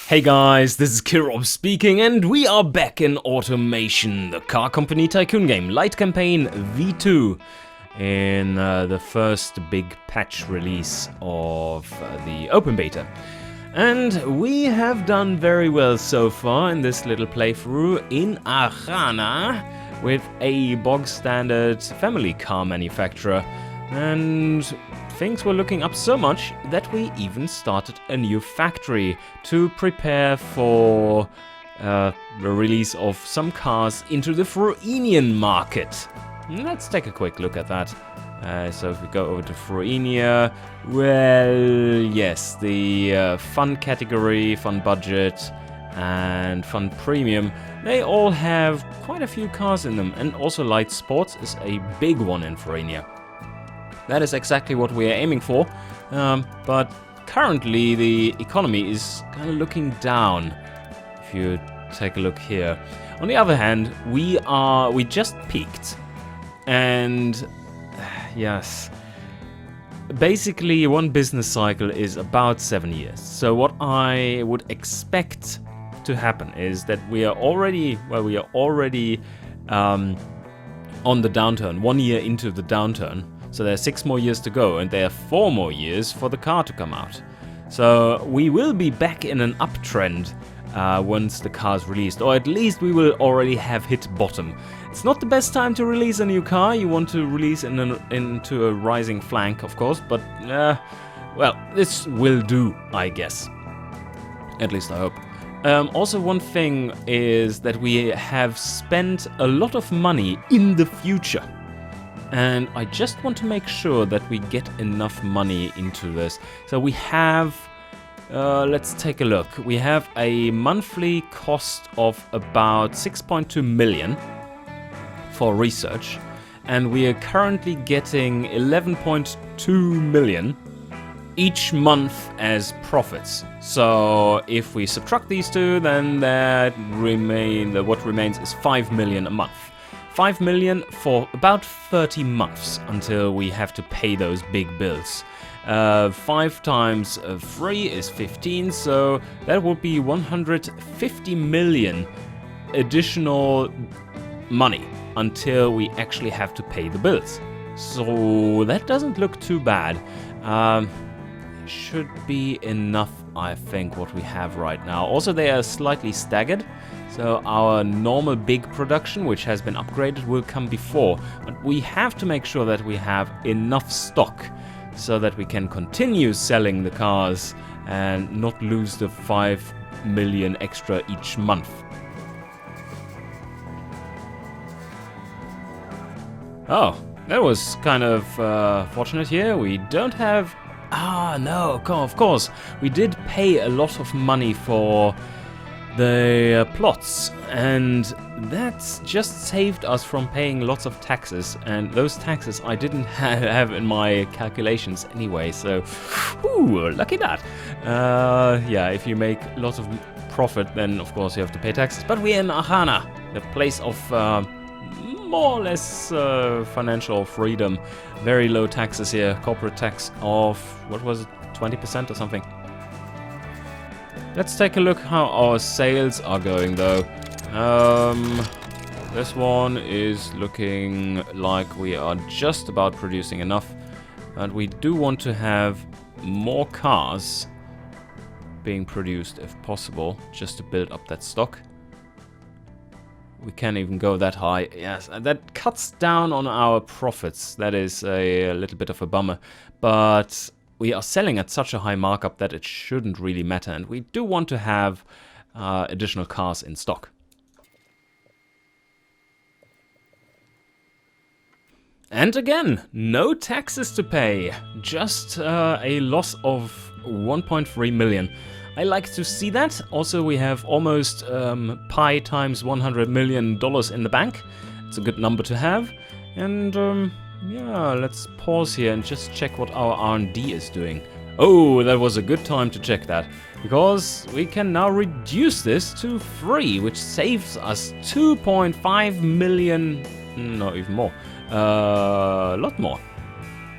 Hey guys, this is Kirov speaking, and we are back in Automation, the car company tycoon game, Light Campaign V2, in the first big patch release of the open beta. And we have done very well so far in this little playthrough in Archanan with a bog standard family car manufacturer, and things were looking up so much that we even started a new factory to prepare for the release of some cars into the Fruinian market. Let's take a quick look at that. So if we go over to Fruinia, well, yes, the fun category, fun budget, and fun premium, they all have quite a few cars in them, and also light sports is a big one in Fruinia. That is exactly what we are aiming for, but currently the economy is kind of looking down, if you take a look here. On the other hand, we just peaked, and yes, basically one business cycle is about 7 years. So what I would expect to happen is that we are already on the downturn, 1 year into the downturn. So there are 6 more years to go, and there are 4 more years for the car to come out. So we will be back in an uptrend once the car is released, or at least we will already have hit bottom. It's not the best time to release a new car. You want to release into a rising flank, of course, but well, this will do, I guess. At least I hope. Also, one thing is that we have spent a lot of money in the future. And I just want to make sure that we get enough money into this. So we have, let's take a look. We have a monthly cost of about 6.2 million for research. And we are currently getting 11.2 million each month as profits. So if we subtract these two, then what remains is 5 million a month. 5 million for about 30 months until we have to pay those big bills. 5 times 3 is 15, so that would be 150 million additional money until we actually have to pay the bills. So that doesn't look too bad. Should be enough, I think, what we have right now. Also, they are slightly staggered. So our normal big production, which has been upgraded, will come before. But we have to make sure that we have enough stock so that we can continue selling the cars and not lose the 5 million extra each month. Oh, that was kind of fortunate here. We don't have... no, of course. We did pay a lot of money for the plots, and that's just saved us from paying lots of taxes, and those taxes I didn't have in my calculations anyway, so lucky that. Yeah, if you make lots of profit, then of course you have to pay taxes. But we're in Archanan, the place of more or less financial freedom. Very low taxes here, corporate tax of, what was it, 20% or something. Let's take a look how our sales are going though. This one is looking like we are just about producing enough, and we do want to have more cars being produced if possible, just to build up that stock. We can't even go that high. Yes, and that cuts down on our profits. That is a little bit of a bummer, but we are selling at such a high markup that it shouldn't really matter, and we do want to have additional cars in stock. And again, no taxes to pay, just a loss of 1.3 million. I like to see that. Also, we have almost pi times $100 million in the bank. It's a good number to have. And yeah, let's pause here and just check what our R&D is doing. Oh, that was a good time to check that, because we can now reduce this to 3, which saves us 2.5 million, no, even more, a lot more.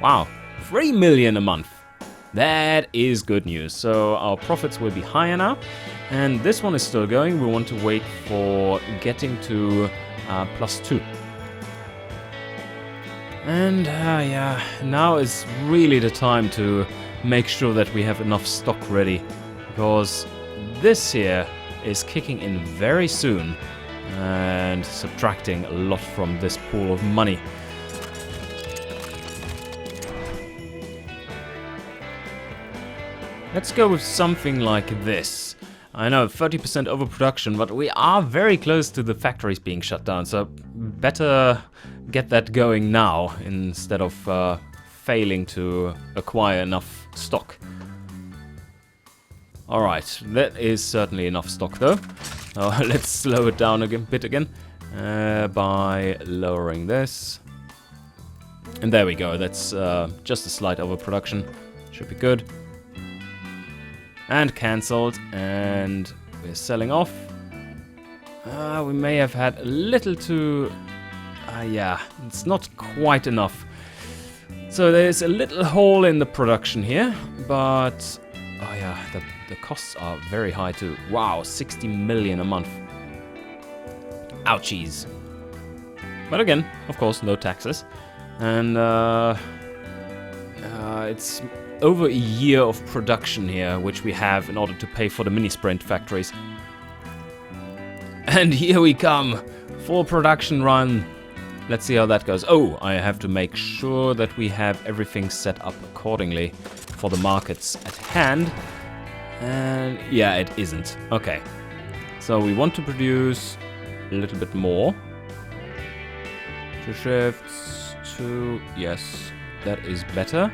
Wow, 3 million a month. That is good news. So our profits will be higher now, And this one is still going. We want to wait for getting to +2. And yeah, now is really the time to make sure that we have enough stock ready, because this here is kicking in very soon and subtracting a lot from this pool of money. Let's go with something like this. I know, 30% overproduction, but we are very close to the factories being shut down, so better get that going now instead of failing to acquire enough stock. Alright, that is certainly enough stock though. Let's slow it down a bit again by lowering this. And there we go, that's just a slight overproduction. Should be good. And cancelled, and we're selling off. We may have had a little too... yeah, it's not quite enough. So there's a little hole in the production here, but... oh yeah, the costs are very high too. Wow, 60 million a month. Ouchies. But again, of course, no taxes. And it's over a year of production here, which we have in order to pay for the mini sprint factories. And here we come, full production run. Let's see how that goes. Oh, I have to make sure that we have everything set up accordingly for the markets at hand. And yeah, it isn't. Okay, so we want to produce a little bit more. 2 shifts, 2, yes, that is better.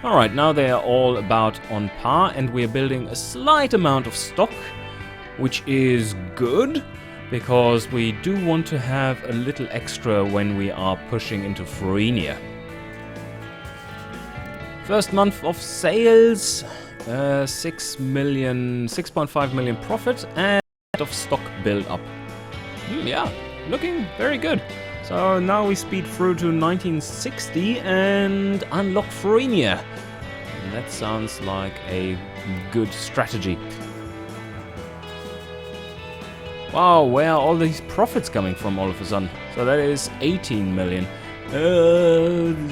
Alright, now they are all about on par, and we are building a slight amount of stock, which is good, because we do want to have a little extra when we are pushing into Frenia. First month of sales, 6.5 million profit, and of stock build up. Yeah, looking very good. So now we speed through to 1960 and unlock Frenia. That sounds like a good strategy. Wow, where are all these profits coming from all of a sudden? So that is 18 million.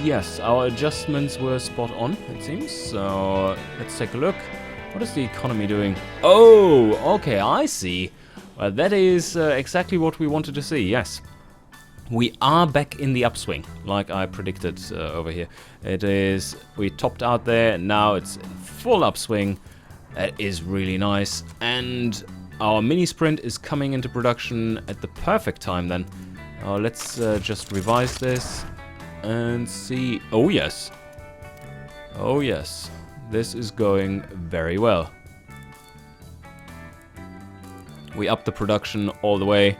Yes, our adjustments were spot on, it seems. So let's take a look. What is the economy doing? Oh, okay, I see. Well, that is exactly what we wanted to see, yes. We are back in the upswing, like I predicted over here. It is, we topped out there, and now it's full upswing. That is really nice. And our mini sprint is coming into production at the perfect time then. Let's just revise this and see. Oh yes. Oh yes. This is going very well. We upped the production all the way.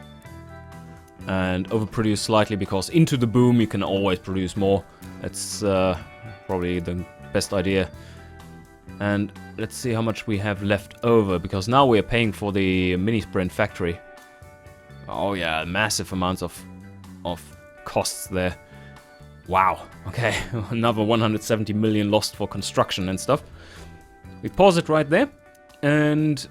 And overproduce slightly, because into the boom you can always produce more. That's probably the best idea. And let's see how much we have left over, because now we are paying for the mini sprint factory. Oh yeah, massive amounts of costs there. Wow, okay, another 170 million lost for construction and stuff. We pause it right there, and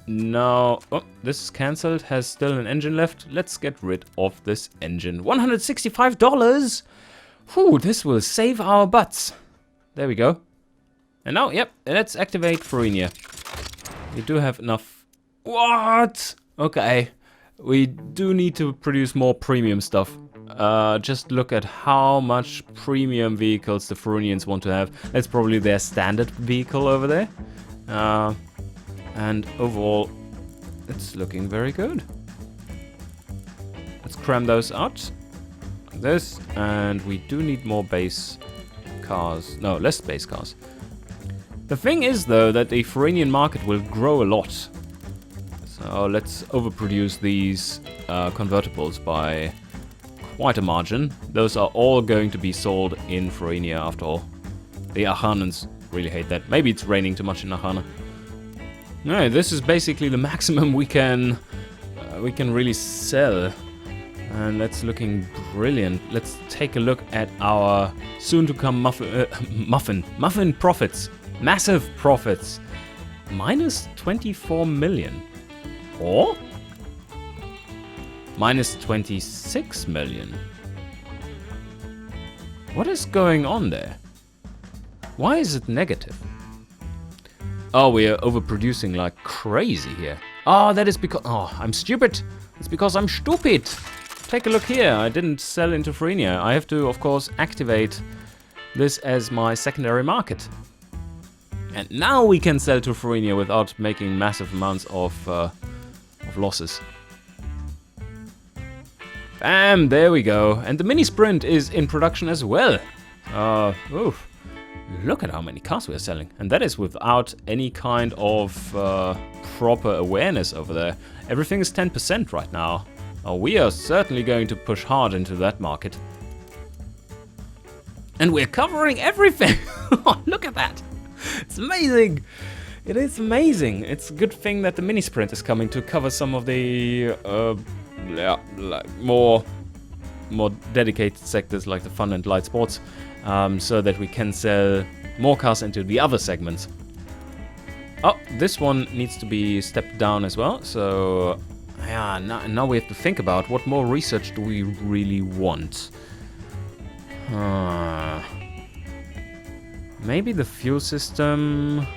now, oh, this is cancelled, has still an engine left. Let's get rid of this engine. $165? Whew, this will save our butts. There we go. And now, yep, let's activate Frenia. We do have enough. What? Okay. We do need to produce more premium stuff. Just look at how much premium vehicles the Frenians want to have. That's probably their standard vehicle over there. And overall, it's looking very good. Let's cram those out. Like this. And we do need more base cars. No, less base cars. The thing is, though, that the Frenian market will grow a lot. So let's overproduce these convertibles by quite a margin. Those are all going to be sold in Frenia after all. The Archanans really hate that. Maybe it's raining too much in Archana. No, this is basically the maximum we can really sell, and that's looking brilliant. Let's take a look at our soon-to-come muffin profits, massive profits. minus 24 million. Or minus 26 million. What is going on there? Why is it negative? Oh, we are overproducing like crazy here. Oh, that is because... Oh, I'm stupid. It's because I'm stupid. Take a look here. I didn't sell into Frenia. I have to, of course, activate this as my secondary market. And now we can sell to Frenia without making massive amounts of losses. Bam, there we go. And the mini sprint is in production as well. Oof. Look at how many cars we are selling. And that is without any kind of proper awareness over there. Everything is 10% right now. We are certainly going to push hard into that market. And we're covering everything. Look at that. It's amazing. It is amazing. It's a good thing that the mini sprint is coming to cover some of the like more dedicated sectors like the fun and light sports, so that we can sell more cars into the other segments. Oh, this one needs to be stepped down as well. So yeah, now we have to think about what more research do we really want. Maybe the fuel system.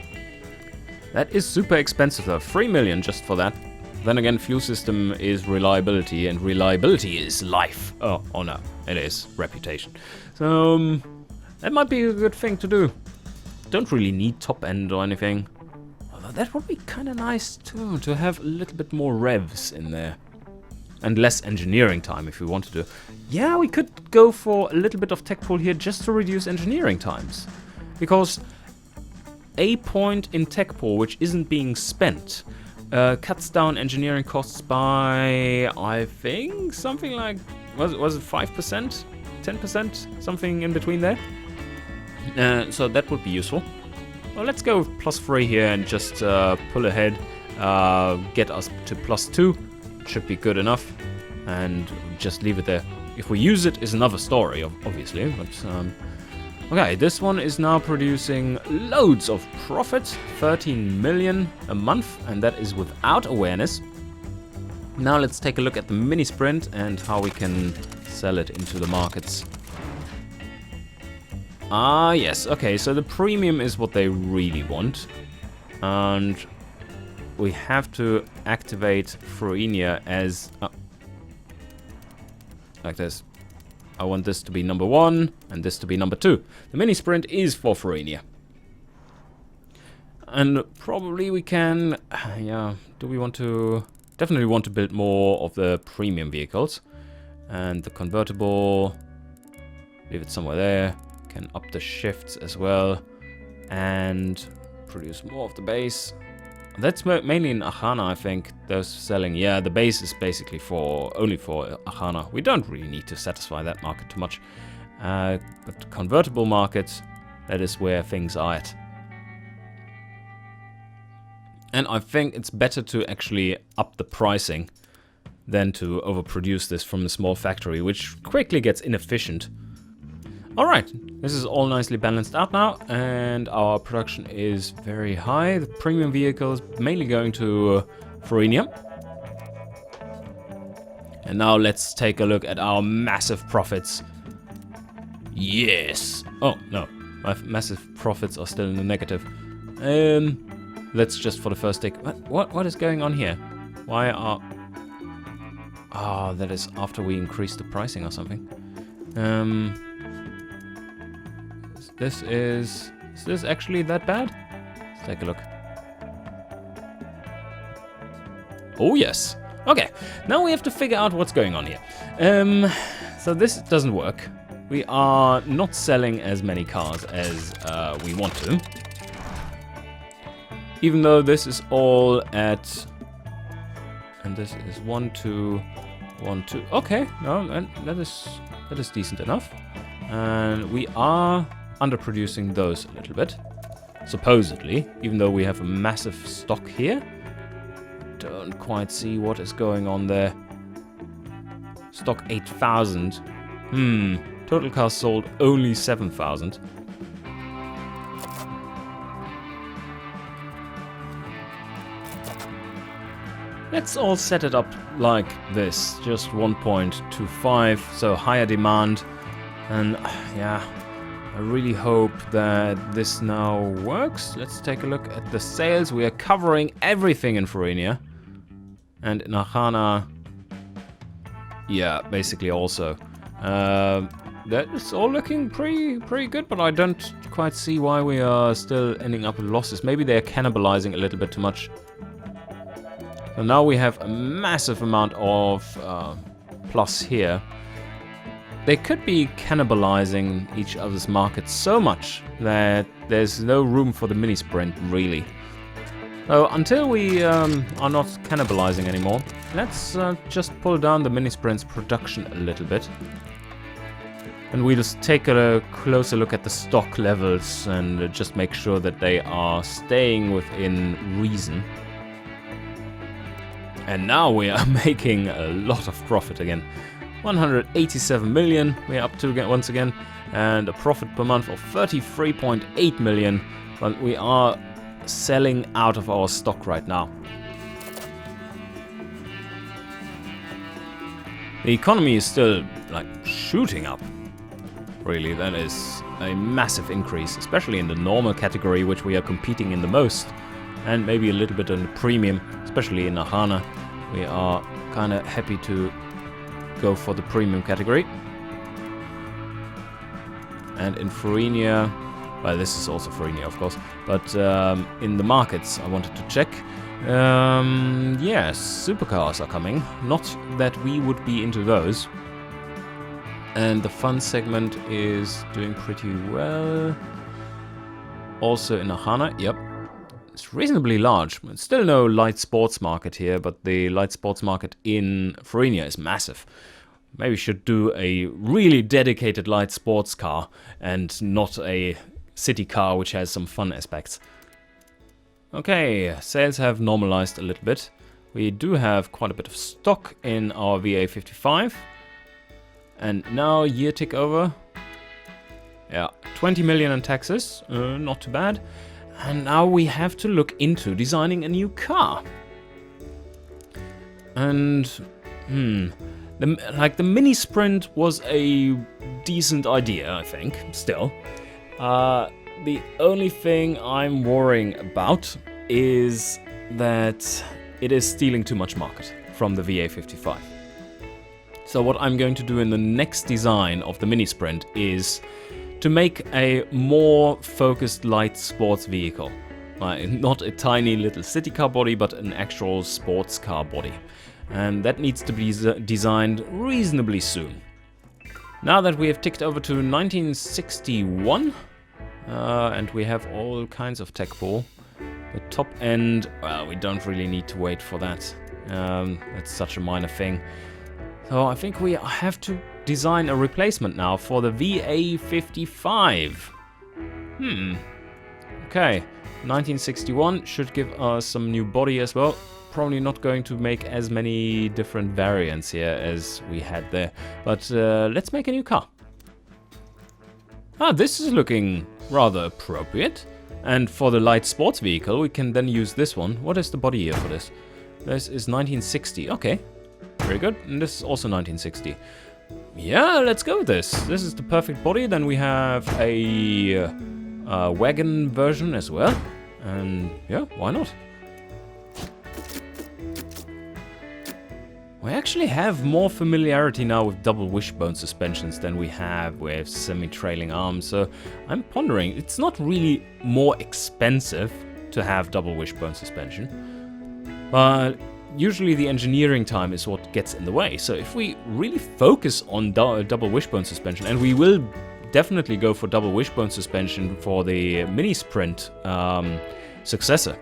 That is super expensive though. 3 million just for that. Then again, fuel system is reliability, and reliability is life. Oh no, it is reputation. So that might be a good thing to do. Don't really need top end or anything. Although that would be kind of nice too, to have a little bit more revs in there. And less engineering time if we wanted to. Yeah, we could go for a little bit of tech pool here just to reduce engineering times. Because a point in tech pool which isn't being spent cuts down engineering costs by, I think, something like, was it 5%? 10%? Something in between there. So that would be useful. Well, let's go with +3 here and just pull ahead, get us to +2. Should be good enough, and just leave it there. If we use it is another story, obviously, but okay, this one is now producing loads of profit, 13 million a month, and that is without awareness. Now let's take a look at the mini sprint and how we can sell it into the markets. Ah, yes, okay, so the premium is what they really want, and we have to activate Frenia as like this. I want this to be number 1 and this to be number 2. The mini sprint is for Frenia. And probably we can, yeah, do we want to, definitely want to build more of the premium vehicles. And the convertible, leave it somewhere there. Can up the shifts as well. And produce more of the base. That's mainly in Archanan, I think, those selling. Yeah, the base is basically only for Archanan. We don't really need to satisfy that market too much. But convertible market, that is where things are at. And I think it's better to actually up the pricing than to overproduce this from a small factory, which quickly gets inefficient. Alright, this is all nicely balanced out now, and our production is very high. The premium vehicles mainly going to Frenia. And now let's take a look at our massive profits. Yes! Oh, no, my massive profits are still in the negative. Let's just for the first take. What is going on here? Why are... Oh, that is after we increase the pricing or something. Is this actually that bad? Let's take a look. Oh yes. Okay, now we have to figure out what's going on here. So this doesn't work. We are not selling as many cars as we want to. Even though this is all at... And this is 1, 2, 1, 2. Okay, no, that is decent enough. And we are underproducing those a little bit, supposedly, even though we have a massive stock here. Don't quite see what is going on there. Stock 8,000. Total cars sold only 7,000. let's all set it up like this. Just 1.25, so higher demand. And yeah, I really hope that this now works. Let's take a look at the sales. We are covering everything in Farenia. And in Archanan, yeah, basically also. That is all looking pretty good, but I don't quite see why we are still ending up with losses. Maybe they're cannibalizing a little bit too much. So now we have a massive amount of plus here. They could be cannibalizing each other's markets so much that there's no room for the mini sprint, really. So until we are not cannibalizing anymore, let's just pull down the mini sprint's production a little bit. And we'll just take a closer look at the stock levels and just make sure that they are staying within reason. And now we are making a lot of profit again. 187 million we're up to again, once again, and a profit per month of 33.8 million, but we are selling out of our stock right now. The economy is still like shooting up. Really, that is a massive increase, especially in the normal category, which we are competing in the most, and maybe a little bit on the premium, especially in Archanan. We are kind of happy to go for the premium category. And in Farenia, well, this is also Farenia, of course, but in the markets I wanted to check. Yes, supercars are coming. Not that we would be into those. And the fun segment is doing pretty well. Also in Archanan, yep. It's reasonably large. It's still no light sports market here, but the light sports market in Farenia is massive. Maybe we should do a really dedicated light sports car and not a city car which has some fun aspects. Okay, sales have normalized a little bit. We do have quite a bit of stock in our VA55. And now year tick over. Yeah, 20 million in taxes, not too bad. And now we have to look into designing a new car. And, the mini sprint was a decent idea, I think, still. The only thing I'm worrying about is that it is stealing too much market from the VA55. So what I'm going to do in the next design of the mini sprint is to make a more focused light sports vehicle. Not a tiny little city car body, but an actual sports car body. And that needs to be designed reasonably soon. Now that we have ticked over to 1961, and we have all kinds of tech pool, the top end, well, we don't really need to wait for that. It's such a minor thing. So I think we have to design a replacement now for the VA55. Okay, 1961 should give us some new body as well. Probably not going to make as many different variants here as we had there. But let's make a new car. Ah, this is looking rather appropriate. And for the light sports vehicle, we can then use this one. What is the body here for this? This is 1960. Okay. Very good. And this is also 1960. Yeah, let's go with this. This is the perfect body. Then we have a wagon version as well. And yeah, why not? We actually have more familiarity now with double wishbone suspensions than we have with semi-trailing arms. So I'm pondering, it's not really more expensive to have double wishbone suspension. But usually the engineering time is what gets in the way. So if we really focus on double wishbone suspension, and we will definitely go for double wishbone suspension for the mini sprint successor,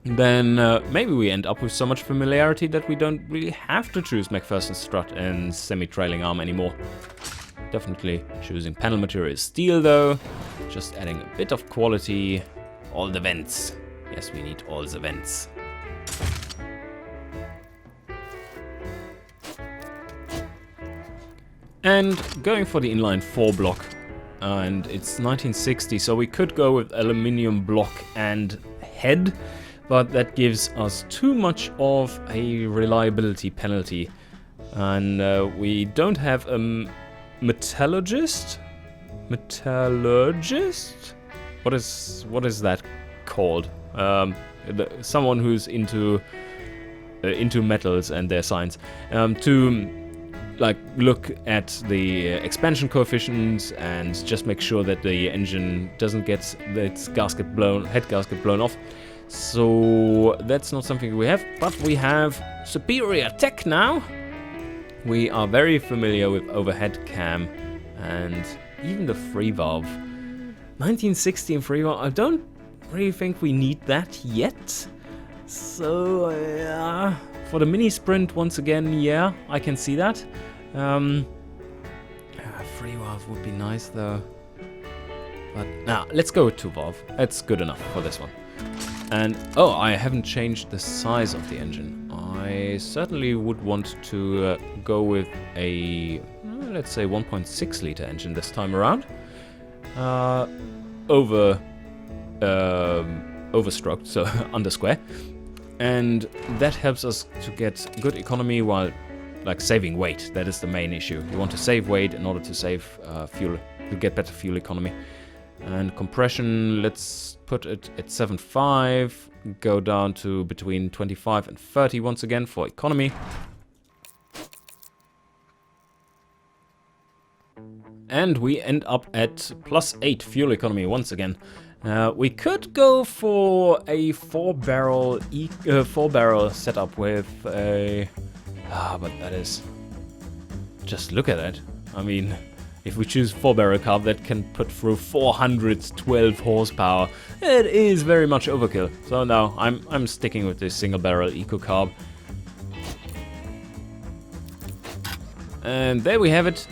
then maybe we end up with so much familiarity that we don't really have to choose McPherson strut and semi-trailing arm anymore. Definitely choosing panel material steel though, just adding a bit of quality. All the vents. Yes, we need all the vents. And going for the inline 4 block, and it's 1960, so we could go with aluminium block and head, but that gives us too much of a reliability penalty. And we don't have a metallurgist? Metallurgist? What is that called? Someone who's into metals and their science. To like look at the expansion coefficients and just make sure that the engine doesn't get its head gasket blown off. So that's not something we have, but we have superior tech now. We are very familiar with overhead cam and even the free valve. 1916 free valve, I don't really think we need that yet. So for the mini sprint once again, yeah, I can see that. Free valve would be nice though. But let's go with 2 valve. That's good enough for this one. And I haven't changed the size of the engine. I certainly would want to go with a let's say 1.6 liter engine this time around. Overstroked, so under square. And that helps us to get good economy while like saving weight. That is the main issue. You want to save weight in order to save fuel, to get better fuel economy. And compression, let's put it at 7.5, go down to between 25 and 30 once again for economy. And we end up at +8 fuel economy once again. We could go for a 4-barrel setup with a... but that is... Just look at that. I mean, if we choose 4-barrel carb, that can put through 412 horsepower. It is very much overkill. So no, I'm sticking with this single-barrel eco-carb. And there we have it.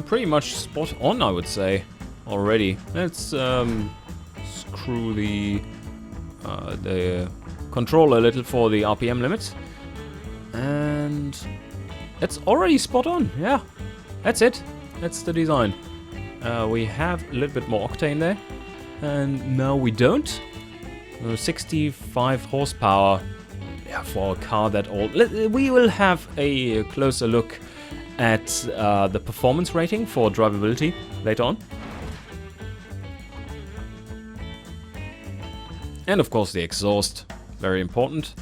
Pretty much spot on, I would say, already. Let's screw the controller a little for the RPM limits. And it's already spot on, yeah. That's it. That's the design. We have a little bit more octane there. And now we don't. 65 horsepower. Yeah, for a car that old. We will have a closer look at the performance rating for drivability later on. And of course the exhaust, very important.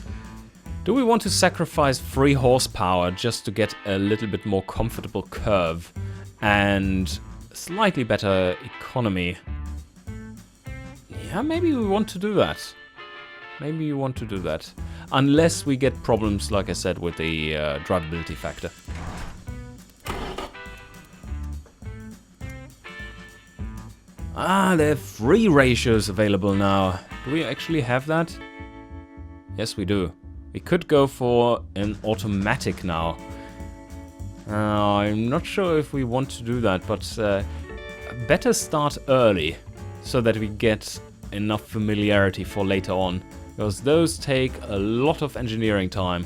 Do we want to sacrifice 3 horsepower just to get a little bit more comfortable curve and slightly better economy? Yeah, maybe we want to do that. Maybe you want to do that. Unless we get problems, like I said, with the drivability factor. There are 3 ratios available now. Do we actually have that? Yes, we do. We could go for an automatic now. I'm not sure if we want to do that, but better start early so that we get enough familiarity for later on, because those take a lot of engineering time.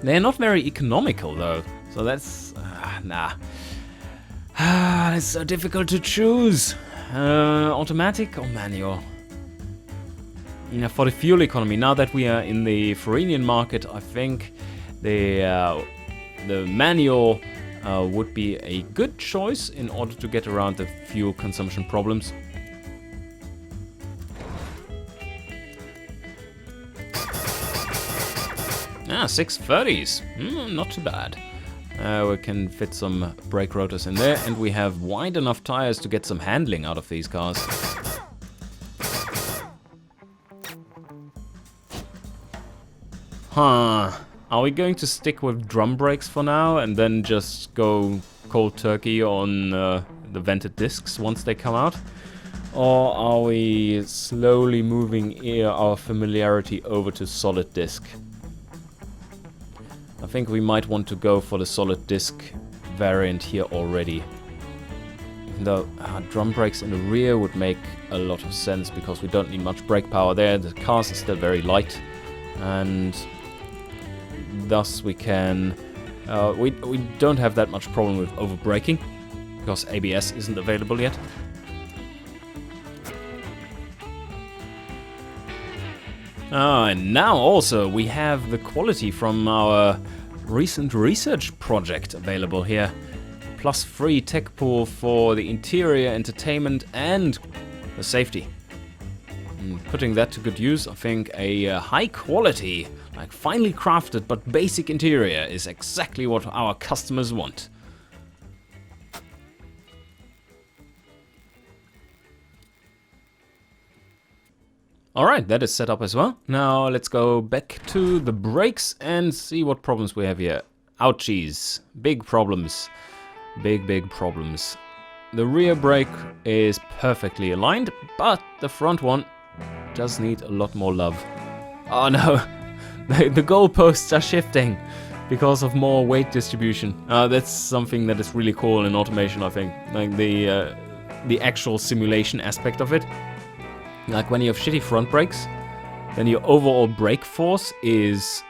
They're not very economical though, so that's... nah. It's so difficult to choose. Automatic or manual? Yeah, for the fuel economy, now that we are in the Farinian market, I think the manual would be a good choice in order to get around the fuel consumption problems. Ah, 630s. Not too bad. We can fit some brake rotors in there, and we have wide enough tires to get some handling out of these cars. Are we going to stick with drum brakes for now and then just go cold turkey on the vented discs once they come out? Or are we slowly moving our familiarity over to solid disc? I think we might want to go for the solid disc variant here already. Even though drum brakes in the rear would make a lot of sense because we don't need much brake power there. The cars are still very light, and thus we can... we don't have that much problem with over braking because ABS isn't available yet. And now also we have the quality from our recent research project available here. Plus free tech pool for the interior, entertainment and the safety. And putting that to good use, I think a high quality, like finely crafted but basic interior is exactly what our customers want. Alright, that is set up as well. Now let's go back to the brakes and see what problems we have here. Ouchies. Big problems. Big problems. The rear brake is perfectly aligned, but the front one does need a lot more love. Oh no, the goalposts are shifting because of more weight distribution. That's something that is really cool in automation, I think. Like the actual simulation aspect of it. Like when you have shitty front brakes, then your overall brake force is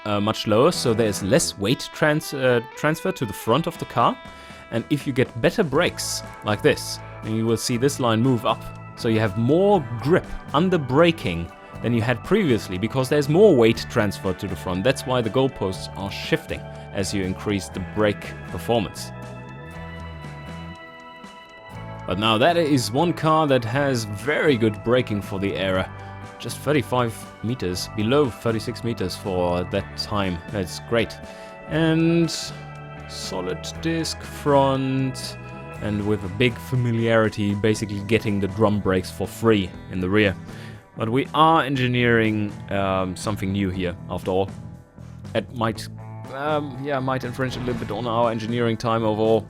much lower, so there's less weight transfer to the front of the car. And if you get better brakes, like this, then you will see this line move up. So you have more grip under braking than you had previously, because there's more weight transferred to the front. That's why the goalposts are shifting as you increase the brake performance. But now that is one car that has very good braking for the era. Just 35 meters, below 36 meters for that time. That's great. And solid disc front, and with a big familiarity, basically getting the drum brakes for free in the rear. But we are engineering something new here, after all. It might infringe a little bit on our engineering time overall.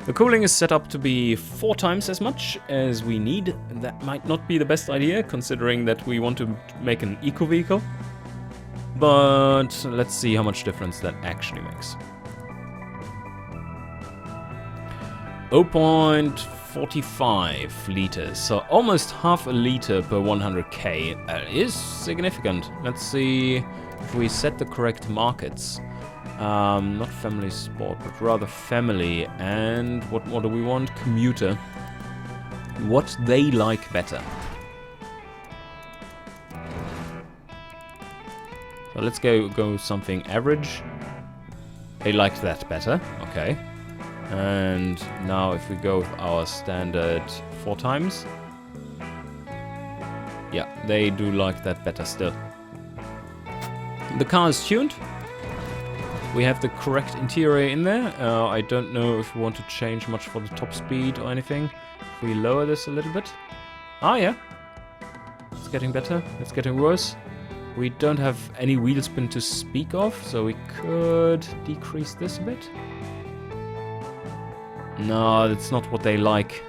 The cooling is set up to be 4 times as much as we need. That might not be the best idea, considering that we want to make an eco vehicle. But let's see how much difference that actually makes. 0.45 liters, so almost half a liter per 100k. That is significant. Let's see if we set the correct markets. Not family sport, but rather family. And what do we want? Commuter. What they like better. So let's go something average. They liked that better. Okay. And now if we go with our standard 4 times. Yeah, they do like that better still. The car is tuned. We have the correct interior in there. I don't know if we want to change much for the top speed or anything. If we lower this a little bit. Ah, yeah. It's getting better. It's getting worse. We don't have any wheel spin to speak of, so we could decrease this a bit. No, that's not what they like.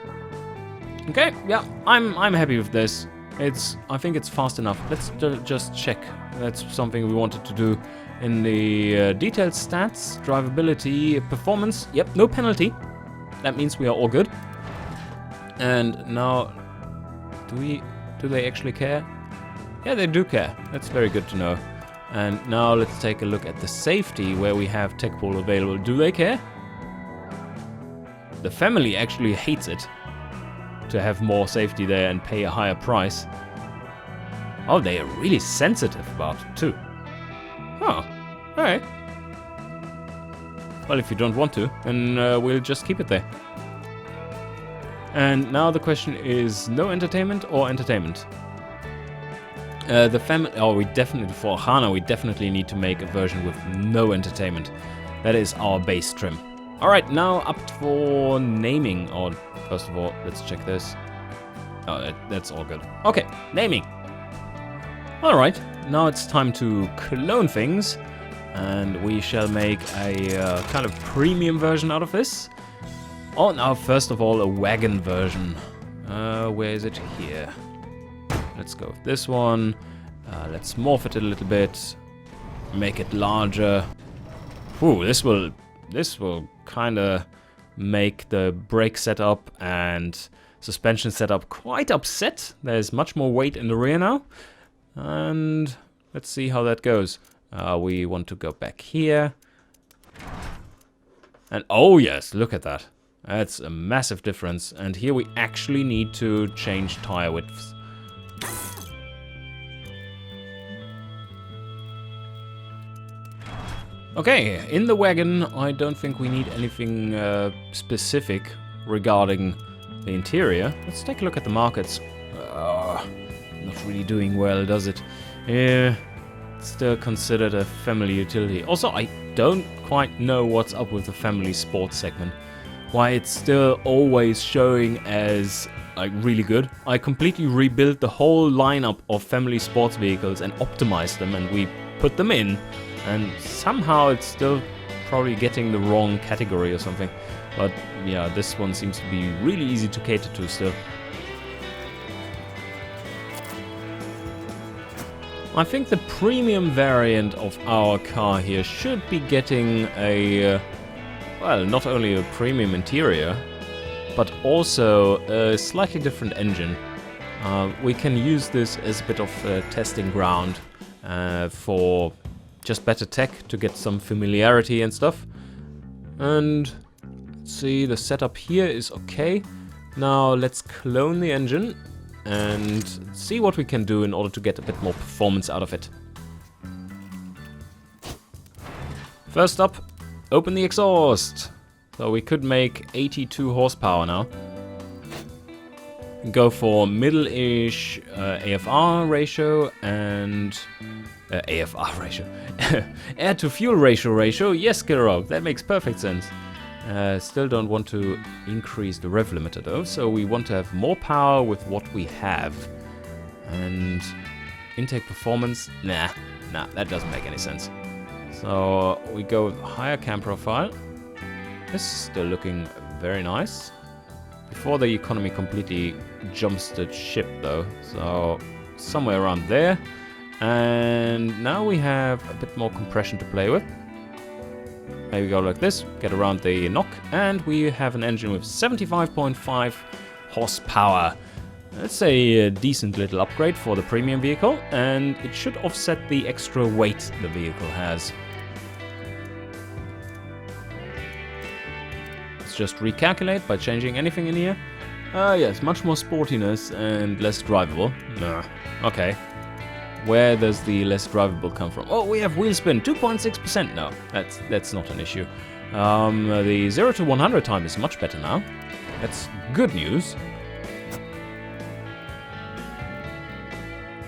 Okay, yeah, I'm happy with this. I think it's fast enough. Let's just check. That's something we wanted to do. In the detailed stats, drivability, performance, yep, no penalty. That means we are all good. And now, do they actually care? Yeah, they do care. That's very good to know. And now let's take a look at the safety, where we have tech pool available. Do they care? The family actually hates it to have more safety there and pay a higher price. Oh, they are really sensitive about it too. Oh, alright. Well, if you don't want to, then we'll just keep it there. And now the question is, no entertainment or entertainment? The family... Oh, for Archanan, we definitely need to make a version with no entertainment. That is our base trim. Alright, now up for naming. Or, first of all, let's check this. Oh, that's all good. Okay, naming. Alright, now it's time to clone things. And we shall make a kind of premium version out of this. Oh, now, first of all, a wagon version. Where is it? Here. Let's go with this one. Let's morph it a little bit. Make it larger. Ooh, this will kind of make the brake setup and suspension setup quite upset. There's much more weight in the rear now. And let's see how that goes. We want to go back here. And oh yes, look at that. That's a massive difference. And here we actually need to change tire widths. Okay, in the wagon, I don't think we need anything specific regarding the interior. Let's take a look at the markets. Not really doing well, does it? Yeah, still considered a family utility. Also, I don't quite know what's up with the family sports segment. Why it's still always showing as like really good. I completely rebuilt the whole lineup of family sports vehicles and optimized them, and we put them in, and somehow it's still probably getting the wrong category or something. But yeah, this one seems to be really easy to cater to still. I think the premium variant of our car here should be getting a, well, not only a premium interior, but also a slightly different engine. We can use this as a bit of a testing ground for just better tech to get some familiarity and stuff. And let's see, the setup here is okay. Now let's clone the engine and see what we can do in order to get a bit more performance out of it. First up, open the exhaust. So we could make 82 horsepower now. Go for middle-ish AFR ratio and AFR ratio. Air to fuel ratio. Yes, Kiro, that makes perfect sense. Still don't want to increase the rev limiter though, so we want to have more power with what we have. And intake performance, nah, that doesn't make any sense. So we go with higher cam profile. This is still looking very nice. Before the economy completely jumps the ship though, so somewhere around there. And now we have a bit more compression to play with. Maybe go like this, get around the knock, and we have an engine with 75.5 horsepower. That's a decent little upgrade for the premium vehicle, and it should offset the extra weight the vehicle has. Let's just recalculate by changing anything in here. Yes, much more sportiness and less drivable. Nah, okay. Where does the less drivable come from? Oh, we have wheel spin, 2.6% now. That's not an issue. The 0 to 100 time is much better now. That's good news.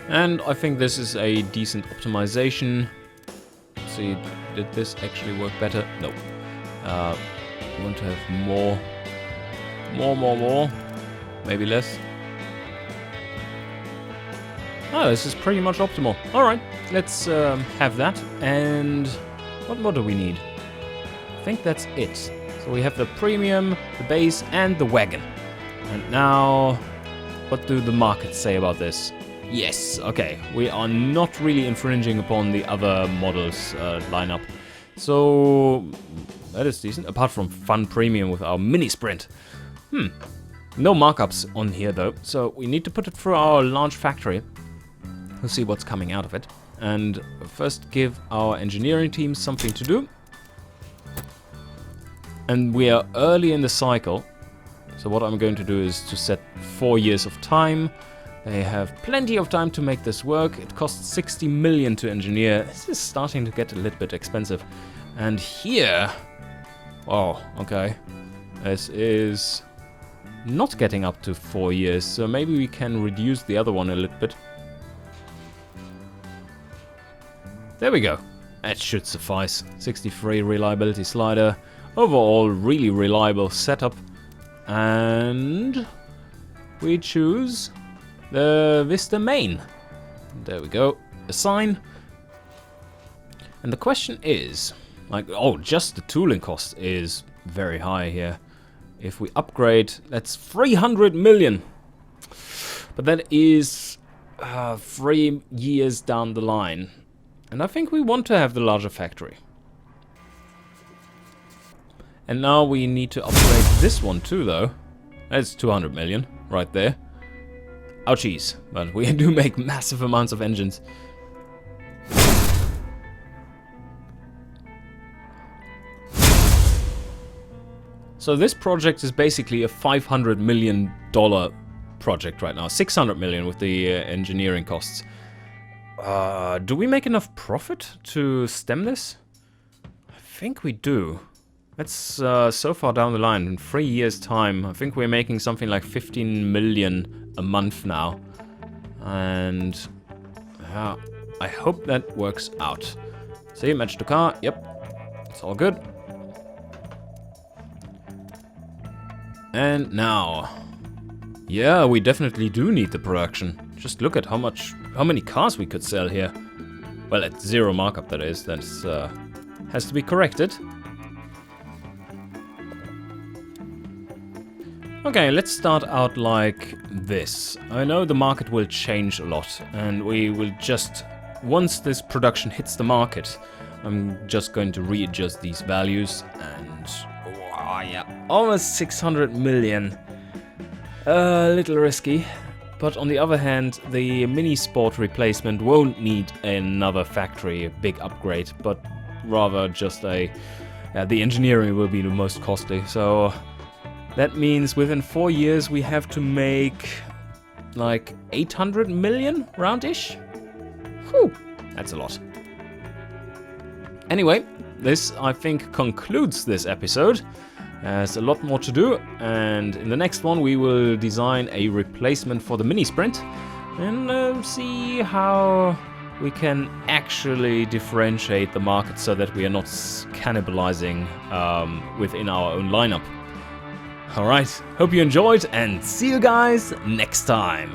And I think this is a decent optimization. Let's see, did this actually work better? No. We want to have more. Maybe less. Oh, this is pretty much optimal. Alright, let's have that. And what more do we need? I think that's it. So we have the premium, the base, and the wagon. And now, what do the markets say about this? Yes, okay, we are not really infringing upon the other models lineup. So, that is decent, apart from Fun Premium with our mini sprint. No markups on here though, so we need to put it through our large factory. We'll see what's coming out of it. And first give our engineering team something to do. And we are early in the cycle. So what I'm going to do is to set 4 years of time. They have plenty of time to make this work. It costs 60 million to engineer. This is starting to get a little bit expensive. And here... Oh, okay. This is not getting up to 4 years. So maybe we can reduce the other one a little bit. There we go. That should suffice. 63 reliability slider. Overall, really reliable setup. And we choose the Vista main. There we go. Assign. And the question is, like, oh, just the tooling cost is very high here. If we upgrade, that's 300 million. But that is 3 years down the line. And I think we want to have the larger factory. And now we need to upgrade this one too, though. That's 200 million right there. Ouchies. But we do make massive amounts of engines. So this project is basically a $500 million project right now. 600 million with the engineering costs. Do we make enough profit to stem this? think we do. That's so far down the line. In 3 years' time, I think we're making something like 15 million a month now. And I hope that works out. See, match the car. Yep, it's all good. And now, yeah, we definitely do need the production. Just look at how many cars we could sell here. Well, at 0 markup, that is. That's has to be corrected. Okay, let's start out like this. I know the market will change a lot, and we will just, once this production hits the market, I'm just going to readjust these values, and wow, yeah, almost 600 million. A little risky, but on the other hand, the Mini Sport replacement won't need another factory, a big upgrade, but rather just the engineering will be the most costly. So that means within 4 years we have to make like 800 million roundish. Whew, that's a lot. Anyway, this I think concludes this episode. There's a lot more to do, and in the next one we will design a replacement for the Mini Sprint and see how we can actually differentiate the market so that we are not cannibalizing within our own lineup. Alright, hope you enjoyed, and see you guys next time!